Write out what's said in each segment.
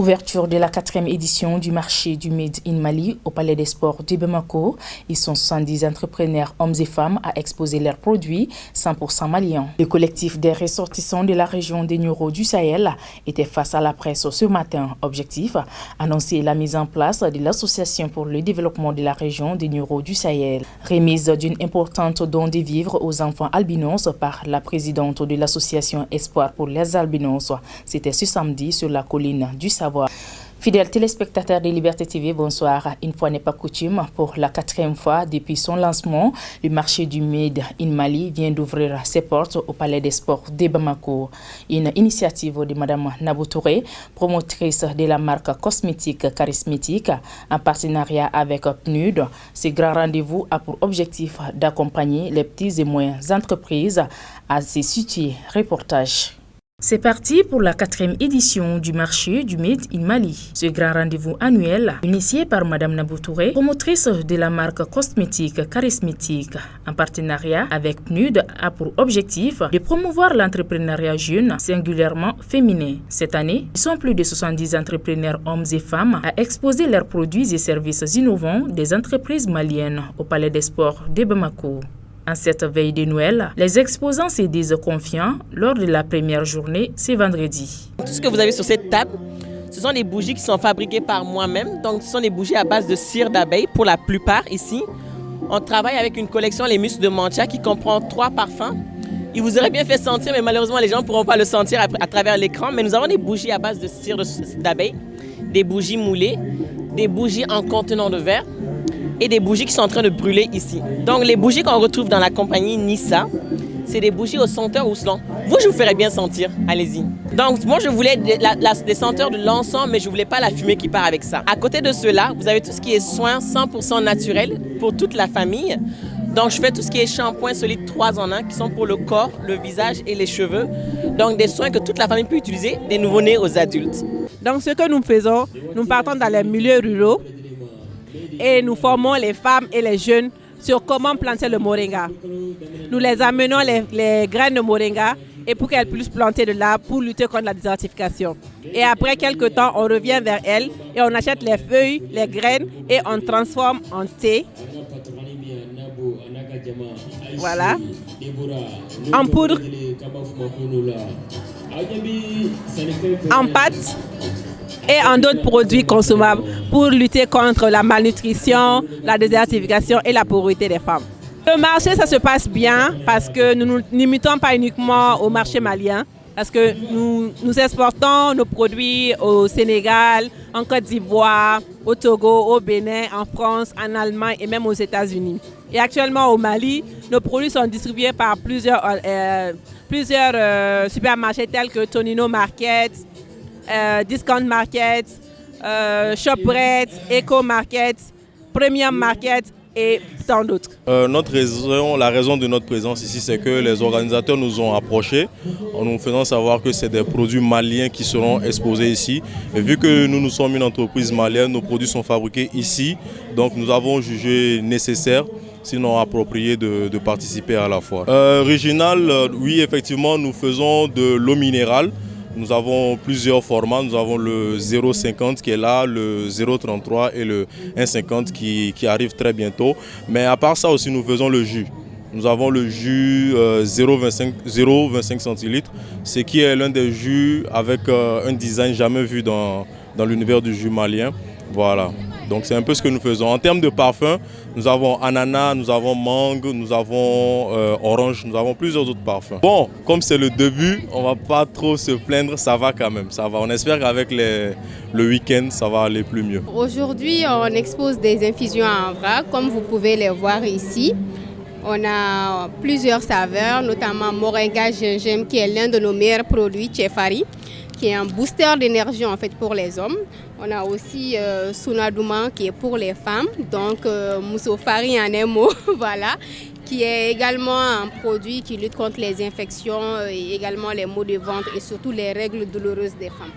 Ouverture de la 4e édition du marché du Made in Mali au Palais des Sports de Bamako. Ils sont 70 entrepreneurs, hommes et femmes, à exposer leurs produits 100% maliens. Le collectif des ressortissants de la région des Nioro du Sahel était face à la presse ce matin. Objectif, annoncer la mise en place de l'Association pour le développement de la région des Nioro du Sahel. Remise d'une importante don de vivres aux enfants albinos par la présidente de l'association Espoir pour les albinos. C'était ce samedi sur la colline du Savoir. Fidèles téléspectateurs de Liberté TV, bonsoir. Une fois n'est pas coutume, pour la 4e fois depuis son lancement, le marché du Made in Mali vient d'ouvrir ses portes au Palais des Sports de Bamako. Une initiative de Mme Nabou Touré, promotrice de la marque cosmétique charismatique, en partenariat avec PNUD. Ce grand rendez-vous a pour objectif d'accompagner les petites et moyennes entreprises à se situer. Reportage. C'est parti pour la 4e édition du marché du Made in Mali. Ce grand rendez-vous annuel, initié par Mme Nabou Touré, promotrice de la marque cosmétique charismatique, en partenariat avec PNUD, a pour objectif de promouvoir l'entrepreneuriat jeune, singulièrement féminin. Cette année, ils sont plus de 70 entrepreneurs hommes et femmes à exposer leurs produits et services innovants des entreprises maliennes au Palais des Sports de Bamako. En cette veille de Noël, les exposants se disent confiants lors de la première journée, c'est vendredi. Tout ce que vous avez sur cette table, ce sont des bougies qui sont fabriquées par moi-même. Donc, ce sont des bougies à base de cire d'abeille pour la plupart ici. On travaille avec une collection Les Muscles de Mantia qui comprend 3 parfums. Il vous aurait bien fait sentir, mais malheureusement, les gens ne pourront pas le sentir à travers l'écran. Mais nous avons des bougies à base de cire d'abeille, des bougies moulées, des bougies en contenant de verre, et des bougies qui sont en train de brûler ici. Donc les bougies qu'on retrouve dans la compagnie Nissa, c'est des bougies au senteur Ouslan. Vous, je vous ferai bien sentir, allez-y. Donc moi, je voulais des senteurs de l'encens, mais je ne voulais pas la fumée qui part avec ça. À côté de cela, vous avez tout ce qui est soins 100% naturels pour toute la famille. Donc je fais tout ce qui est shampoing solide 3 en 1 qui sont pour le corps, le visage et les cheveux. Donc des soins que toute la famille peut utiliser, des nouveau-nés aux adultes. Donc ce que nous faisons, nous partons dans les milieux ruraux et nous formons les femmes et les jeunes sur comment planter le moringa. Nous les amenons les graines de moringa et pour qu'elles puissent planter de l'arbre pour lutter contre la désertification. Et après quelques temps, on revient vers elles et on achète les feuilles, les graines et on transforme en thé. Voilà. En poudre, en pâte et en d'autres produits consommables pour lutter contre la malnutrition, la désertification et la pauvreté des femmes. Le marché, ça se passe bien parce que nous ne nous limitons pas uniquement au marché malien, parce que nous exportons nos produits au Sénégal, en Côte d'Ivoire, au Togo, au Bénin, en France, en Allemagne et même aux États-Unis. Et actuellement au Mali, nos produits sont distribués par plusieurs supermarchés tels que Tonino Market, Discount Market, ShopRite, Eco Market, Premium Market et tant d'autres. La raison de notre présence ici, c'est que les organisateurs nous ont approchés en nous faisant savoir que c'est des produits maliens qui seront exposés ici. Et vu que nous sommes une entreprise malienne, nos produits sont fabriqués ici, donc nous avons jugé nécessaire, sinon approprié, de participer à la foire. Original, oui, effectivement, nous faisons de l'eau minérale. Nous avons plusieurs formats, nous avons le 0,50 qui est là, le 0,33 et le 1,50 qui arrive très bientôt. Mais à part ça aussi, nous faisons le jus. Nous avons le jus 0,25 centilitres, ce qui est l'un des jus avec un design jamais vu dans l'univers du jus malien. Voilà. Donc c'est un peu ce que nous faisons. En termes de parfum, nous avons ananas, nous avons mangue, nous avons orange, nous avons plusieurs autres parfums. Bon, comme c'est le début, on ne va pas trop se plaindre, ça va quand même, ça va. On espère qu'avec le week-end, ça va aller plus mieux. Aujourd'hui, on expose des infusions en vrac, comme vous pouvez les voir ici. On a plusieurs saveurs, notamment moringa gingembre, qui est l'un de nos meilleurs produits, Tchefari, qui est un booster d'énergie en fait pour les hommes. On a aussi Sunadouma qui est pour les femmes, donc Moussofari en un mot, voilà, qui est également un produit qui lutte contre les infections et également les maux de ventre et surtout les règles douloureuses des femmes.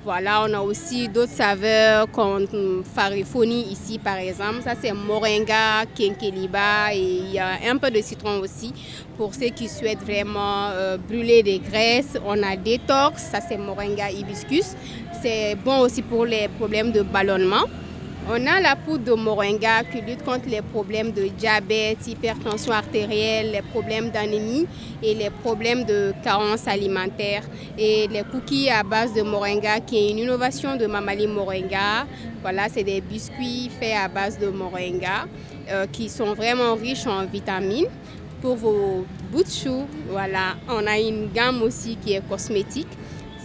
Voilà, on a aussi d'autres saveurs comme Farifoni ici par exemple. Ça c'est Moringa, Kenkeliba et il y a un peu de citron aussi pour ceux qui souhaitent vraiment brûler des graisses. On a Detox, ça c'est Moringa hibiscus. C'est bon aussi pour les problèmes de ballonnement. On a la poudre de moringa qui lutte contre les problèmes de diabète, hypertension artérielle, les problèmes d'anémie et les problèmes de carence alimentaire. Et les cookies à base de moringa qui est une innovation de Mamali Moringa. Voilà, c'est des biscuits faits à base de moringa qui sont vraiment riches en vitamines. Pour vos bouts de chou, voilà, on a une gamme aussi qui est cosmétique.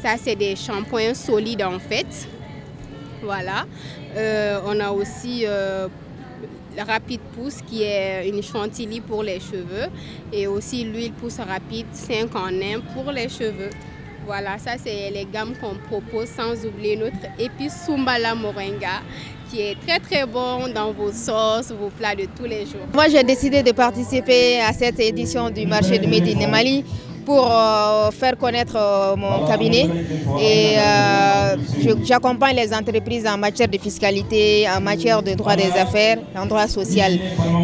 Ça, c'est des shampoings solides en fait. Voilà. On a aussi la Rapide Pousse qui est une chantilly pour les cheveux et aussi l'huile pousse rapide 5 en 1 pour les cheveux. Voilà, ça c'est les gammes qu'on propose sans oublier notre épice Sumbala Moringa qui est très très bon dans vos sauces, vos plats de tous les jours. Moi j'ai décidé de participer à cette édition du marché du Made in Mali pour faire connaître mon cabinet et j'accompagne les entreprises en matière de fiscalité, en matière de droit des affaires, en droit social.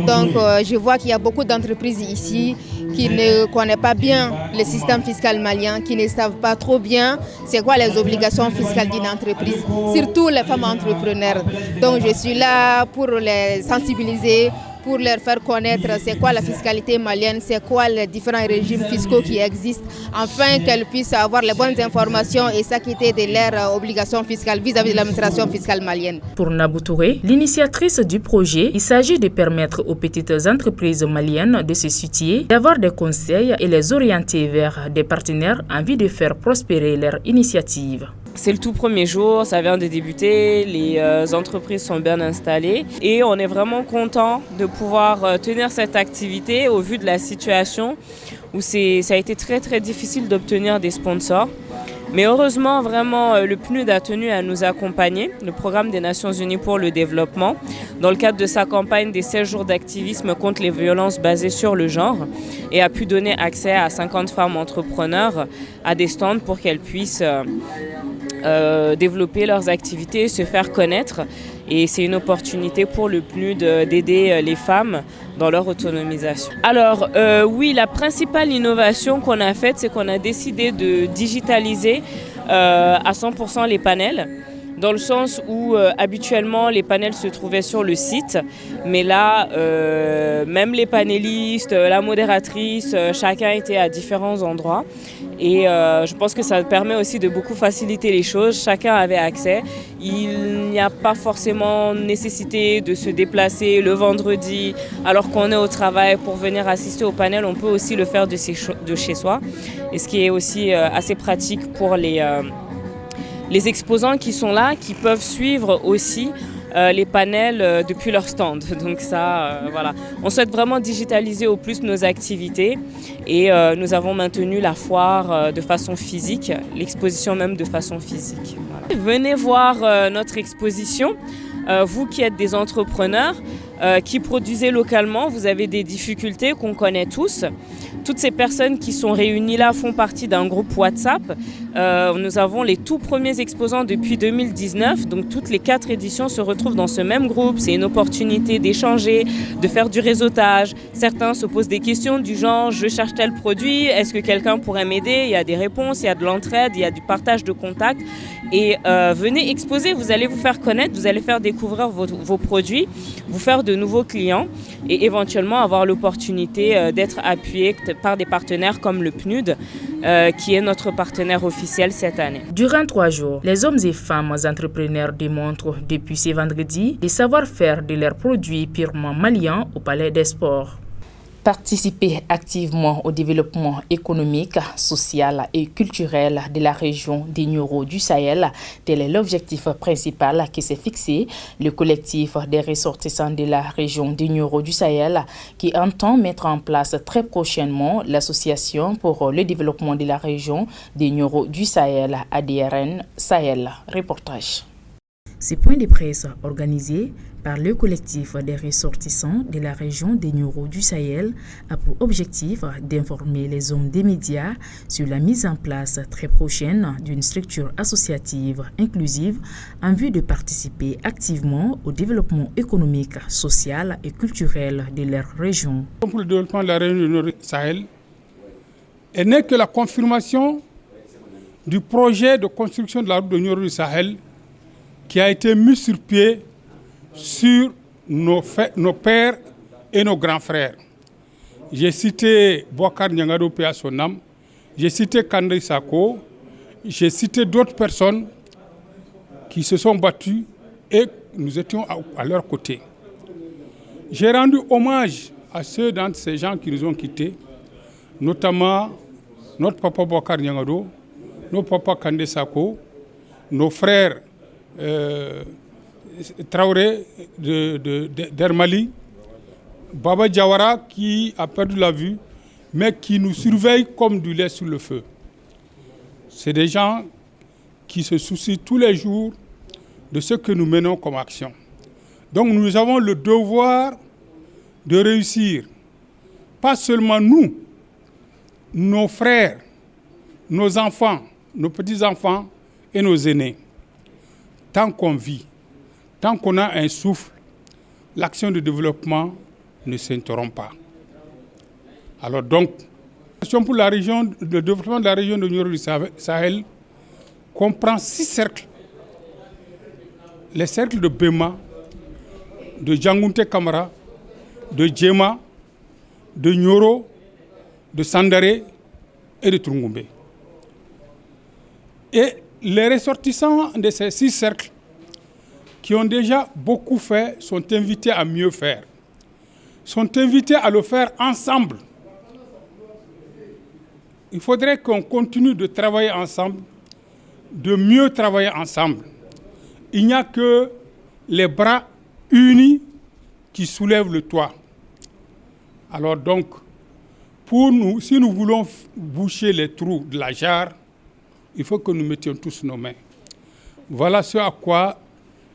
Donc je vois qu'il y a beaucoup d'entreprises ici qui ne connaissent pas bien le système fiscal malien, qui ne savent pas trop bien c'est quoi les obligations fiscales d'une entreprise, surtout les femmes entrepreneurs. Donc je suis là pour les sensibiliser, pour leur faire connaître c'est quoi la fiscalité malienne, c'est quoi les différents régimes fiscaux qui existent, afin qu'elles puissent avoir les bonnes informations et s'acquitter de leurs obligations fiscales vis-à-vis de l'administration fiscale malienne. Pour Nabou Touré, l'initiatrice du projet, il s'agit de permettre aux petites entreprises maliennes de se situer, d'avoir des conseils et les orienter vers des partenaires en vue de faire prospérer leur initiative. C'est le tout premier jour, ça vient de débuter, les entreprises sont bien installées et on est vraiment content de pouvoir tenir cette activité au vu de la situation où ça a été très très difficile d'obtenir des sponsors. Mais heureusement, vraiment, le PNUD a tenu à nous accompagner, le Programme des Nations Unies pour le développement, dans le cadre de sa campagne des 16 jours d'activisme contre les violences basées sur le genre, et a pu donner accès à 50 femmes entrepreneurs à des stands pour qu'elles puissent développer leurs activités, se faire connaître. Et c'est une opportunité pour le PNUD d'aider les femmes dans leur autonomisation. Alors oui, la principale innovation qu'on a faite, c'est qu'on a décidé de digitaliser à 100% les panels, dans le sens où habituellement les panels se trouvaient sur le site, mais là, même les panélistes, la modératrice, chacun était à différents endroits. Et je pense que ça permet aussi de beaucoup faciliter les choses. Chacun avait accès. Il n'y a pas forcément nécessité de se déplacer le vendredi alors qu'on est au travail pour venir assister au panel. On peut aussi le faire de chez soi. Et ce qui est aussi assez pratique pour les exposants qui sont là, qui peuvent suivre aussi les panels depuis leur stand. Donc ça, voilà. On souhaite vraiment digitaliser au plus nos activités et nous avons maintenu la foire de façon physique, l'exposition même de façon physique. Voilà. Venez voir notre exposition. Vous qui êtes des entrepreneurs, qui produisez localement, vous avez des difficultés qu'on connaît tous. Toutes ces personnes qui sont réunies là font partie d'un groupe WhatsApp. Nous avons les tout premiers exposants depuis 2019, donc toutes les 4 éditions se retrouvent dans ce même groupe. C'est une opportunité d'échanger, de faire du réseautage. Certains se posent des questions du genre « je cherche tel produit, est-ce que quelqu'un pourrait m'aider ?» Il y a des réponses, il y a de l'entraide, il y a du partage de contacts. Et venez exposer, vous allez vous faire connaître, vous allez faire découvrir vos produits, vous faire de nouveaux clients et éventuellement avoir l'opportunité d'être appuyé par des partenaires comme le PNUD, qui est notre partenaire officiel cette année. Durant 3 jours, les hommes et femmes entrepreneurs démontrent depuis ce vendredi le savoir-faire de leurs produits purement maliens au Palais des Sports. Participer activement au développement économique, social et culturel de la région des Nioro du Sahel, tel est l'objectif principal qui s'est fixé le collectif des ressortissants de la région des Nioro du Sahel qui entend mettre en place très prochainement l'association pour le développement de la région des Nioro du Sahel, ADRN Sahel. Reportage. Ces points de presse organisés par le collectif des ressortissants de la région des Nioro du Sahel a pour objectif d'informer les hommes des médias sur la mise en place très prochaine d'une structure associative inclusive en vue de participer activement au développement économique, social et culturel de leur région. Pour le développement de la région du Nioro du Sahel, elle n'est que la confirmation du projet de construction de la route de Nioro du Sahel qui a été mis sur pied sur nos pères et nos grands frères. J'ai cité Bouakar Niangado Paix à son âme, j'ai cité Kandé Sako, j'ai cité d'autres personnes qui se sont battues et nous étions à leur côté. J'ai rendu hommage à ceux d'entre ces gens qui nous ont quittés, notamment notre papa Bouakar Niangado, nos papas Kandé Sako, nos frères Traoré d'Hermali, Baba Diawara qui a perdu la vue, mais qui nous surveille comme du lait sur le feu. C'est des gens qui se soucient tous les jours de ce que nous menons comme action. Donc nous avons le devoir de réussir, pas seulement nous, nos frères, nos enfants, nos petits-enfants et nos aînés. Tant qu'on vit, tant qu'on a un souffle, l'action de développement ne s'interrompt pas. Alors donc, l'action pour la région, le développement de la région de Nioro du Sahel comprend 6 cercles. Les cercles de Bema, de Djangounte Kamara, de Djema, de Nioro, de Sandaré et de Trungumbe. Et les ressortissants de ces 6 cercles qui ont déjà beaucoup fait sont invités à mieux faire, sont invités à le faire ensemble. Il faudrait qu'on continue de travailler ensemble, de mieux travailler ensemble. Il n'y a que les bras unis qui soulèvent le toit. Alors donc, pour nous, si nous voulons boucher les trous de la jarre, il faut que nous mettions tous nos mains. Voilà ce à quoi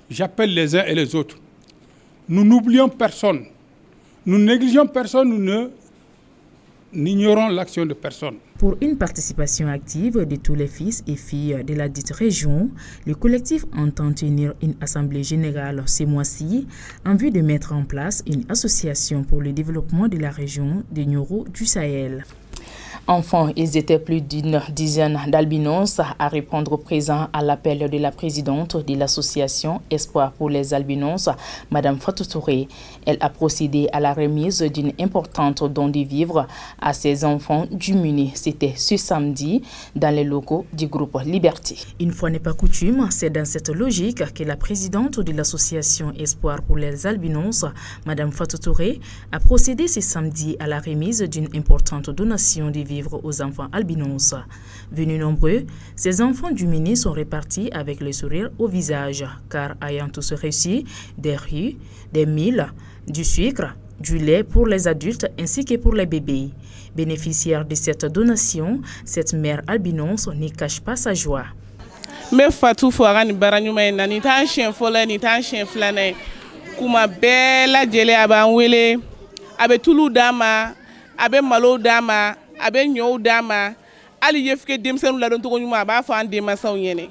j'appelle les uns et les autres. Nous n'oublions personne. Nous négligeons personne, nous n'ignorons l'action de personne. Pour une participation active de tous les fils et filles de la dite région, le collectif entend tenir une assemblée générale ce mois-ci en vue de mettre en place une association pour le développement de la région des Nioro du Sahel. Enfants, ils étaient plus d'une dizaine d'albinos à répondre présent à l'appel de la présidente de l'association Espoir pour les albinos, Madame Fatou Touré. Elle a procédé à la remise d'une importante don de vivres à ses enfants démunis. C'était ce samedi dans les locaux du groupe Liberté. Une fois n'est pas coutume, c'est dans cette logique que la présidente de l'association Espoir pour les albinos, Madame Fatou Touré, a procédé ce samedi à la remise d'une importante donation de vivres aux enfants albinos. Venus nombreux, ces enfants démunis sont répartis avec le sourire au visage, car ayant tous reçu des riz, des milles, du sucre, du lait pour les adultes ainsi que pour les bébés. Bénéficiaire de cette donation, cette mère albinos n'y cache pas sa joie. Me Fatou Fouara ni baranyuma na ni tan chien fola ni tan chien flane kuma bela jele aban wele abe tulu dama abe malo dama abe nyow dama ali yefke demsenu la don to nyuma ba fa ande masaw yene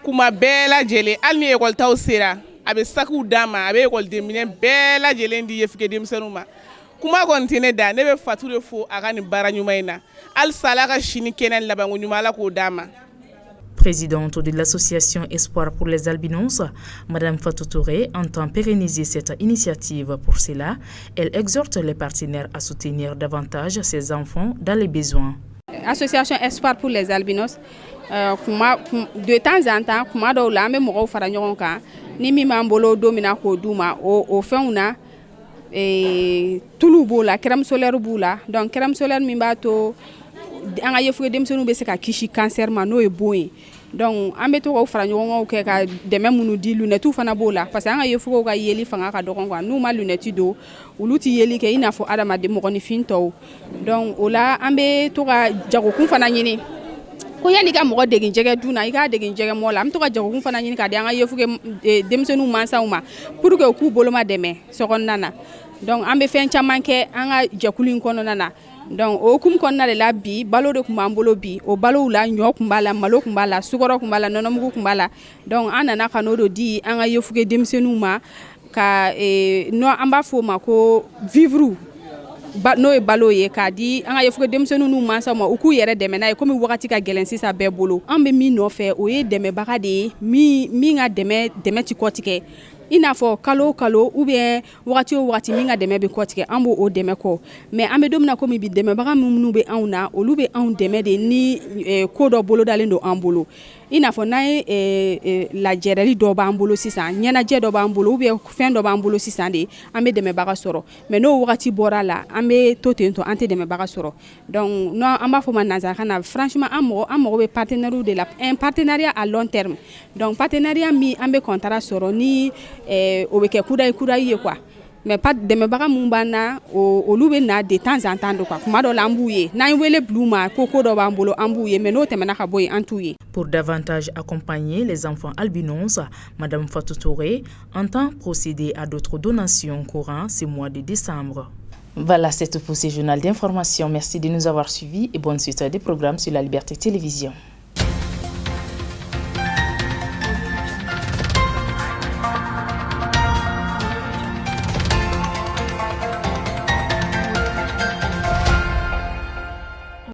kuma bela jele al ni ekol taw sera abe saku dama abe ekol demine bela jele ndi yefke demsenu ma kuma kontine da ne be Fatou de fo aga ni baranyuma ina al salaka shini kenen labango nyuma la ko dama. Présidente de l'association Espoir pour les albinos, Madame Fatou Touré entend pérenniser cette initiative. Pour cela, elle exhorte les partenaires à soutenir davantage ces enfants dans les besoins. Association Espoir pour les albinos, de temps en temps, kuma do la me mo fara ñogon ka ni mi mambolo domina ko duma o feuna tulu bola crème solaire bola donc crème solaire mi bato anga yefu dem sonu be se ka kishi cancer ma no e boy donc ambe to ko fara ñogon ko ka de même munu di lunette fana bola parce que anga yefu ko ka yeli fanga ka do ko no ma lunette do uluti yeli ke ina fo adama de mo ni finto donc ola ambe to ka jago kun fana ñini ko yani ka mɔgɔ degin jɛgɛ dun na I ka degin jɛgɛ mɔ la an bɛ to ka jagokun fana ɲini ka di an ka yefuge denmisɛnninw mansaw ma pour que u k'u boloma dɛmɛ sokɔnɔna na donc an bɛ fɛn caman kɛ an ka jɛkulu in kɔnɔna na donc o hukumu kɔnɔna de la bi balo de tun b'an bolo bi o balow la ɲɔ tun b'a la malo tun b'a la sukɔrɔ tun b'a la nɔnɔmugu tun b'a la donc an nana ka n'o do di an ka yefuge denmisɛnninw ma ka an b'a fɔ o ma ko vivre n'o ye balo ye k'a di an ka yefuge denmisɛnninw n'u mansaw ma u k'u yɛrɛ dɛmɛ n'a ye komi wagati ka gɛlɛn sisan bɛɛ bolo an bɛ min nɔfɛ o ye dɛmɛbaga de ye min ka dɛmɛ ti kɔtigɛ I n'a fɔ kalo o kalo ou bien wagati o wagati min ka dɛmɛ bɛ kɔtigɛ an b'o dɛmɛ kɔ mais an bɛ don min na komi bi dɛmɛbaga minnu bɛ anw na olu bɛ anw dɛmɛ de ni ko dɔ bolodalen don an bolo I n'a fɔ n'an ye lajɛrɛli dɔ b'an bolo sisan ɲɛnajɛ dɔ b'an bolo ou bien fɛn dɔ b'an bolo sisan de an bɛ dɛmɛbaga sɔrɔ mais n'o wagati bɔra la an bɛ to ten tɔ an tɛ dɛmɛbaga sɔrɔ donc an b'a fɔ ma nanzarakan na franchement an mago bɛ partenaires de la un partenariat à long terme donc partenariat min an bɛ contrat sɔrɔ ni o bɛ kɛ kudayi ye quoi mais pas dɛmɛbaga mun b'an na olu bɛ na de temps en temps de quoi kuma dɔ la an b'u ye n'an ye wele bil'u ma ko dɔ b'an bolo an b'u ye mais n'o tɛmɛna ka bɔ yen an t'u ye. Pour davantage accompagner les enfants albinos, Madame Fatou Touré entend procéder à d'autres donations courant ce mois de décembre. Voilà, c'est tout pour ce journal d'information. Merci de nous avoir suivis et bonne suite des programmes sur la Liberté Télévision.